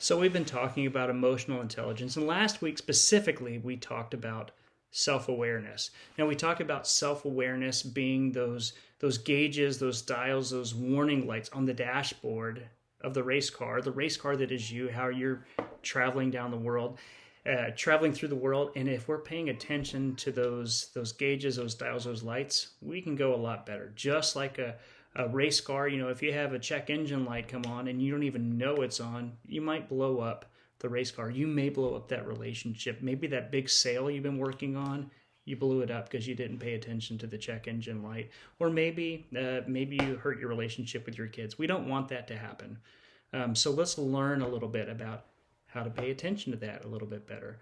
So we've been talking about emotional intelligence, and last week specifically we talked about self-awareness. Now we talked about self-awareness being those gauges, those dials, those warning lights on the dashboard of the race car that is you, how you're traveling down the world, traveling through the world. And if we're paying attention to those gauges, those dials, those lights, we can go a lot better. Just like a race car, if you have a check engine light come on and you don't even know it's on, you might blow up the race car. You may blow up that relationship. Maybe that big sale you've been working on, you blew it up because you didn't pay attention to the check engine light. Or maybe you hurt your relationship with your kids. We don't want that to happen. So let's learn a little bit about how to pay attention to that a little bit better.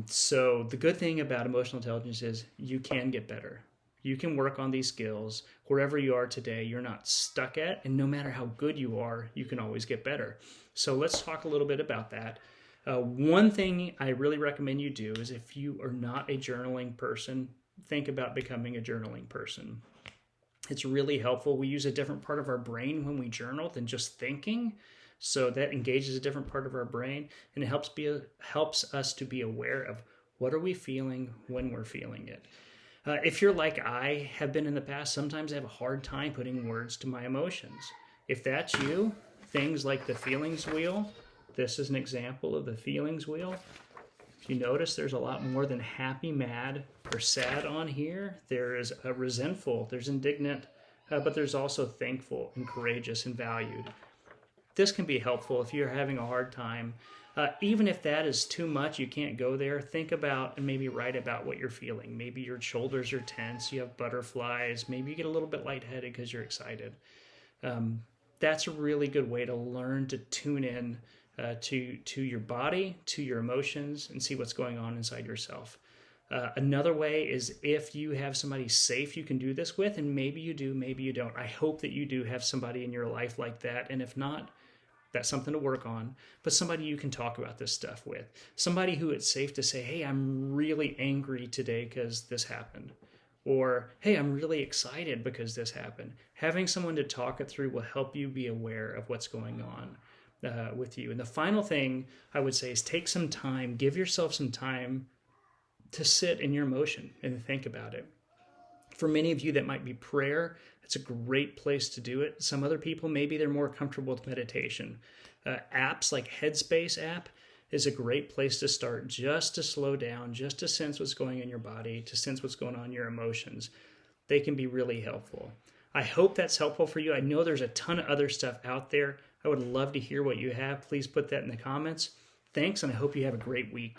So the good thing about emotional intelligence is you can get better. You can work on these skills wherever you are today. You're not stuck at, and no matter how good you are, you can always get better. So let's talk a little bit about that. One thing I really recommend you do is, if you are not a journaling person, think about becoming a journaling person. It's really helpful. We use a different part of our brain when we journal than just thinking. So that engages a different part of our brain, and it helps us to be aware of what are we feeling when we're feeling it. If you're like I have been in the past, sometimes I have a hard time putting words to my emotions. If that's you, things like the feelings wheel, this is an example of the feelings wheel. If you notice, there's a lot more than happy, mad, or sad on here. There is a resentful, there's indignant, but there's also thankful and courageous and valued. This can be helpful if you're having a hard time. Even if that is too much, you can't go there, think about and maybe write about what you're feeling. Maybe your shoulders are tense, you have butterflies, maybe you get a little bit lightheaded because you're excited. That's a really good way to learn to tune in to your body, to your emotions, and see what's going on inside yourself. Another way is if you have somebody safe you can do this with, and maybe you do, maybe you don't. I hope that you do have somebody in your life like that, and if not, that's something to work on, but somebody you can talk about this stuff with. Somebody who it's safe to say, hey, I'm really angry today because this happened. Or, hey, I'm really excited because this happened. Having someone to talk it through will help you be aware of what's going on with you. And the final thing I would say is take some time, give yourself some time to sit in your emotion and think about it. For many of you, that might be prayer. It's a great place to do it. Some other people, maybe they're more comfortable with meditation. Apps like Headspace app is a great place to start, just to slow down, just to sense what's going on in your body, to sense what's going on in your emotions. They can be really helpful. I hope that's helpful for you. I know there's a ton of other stuff out there. I would love to hear what you have. Please put that in the comments. Thanks, and I hope you have a great week.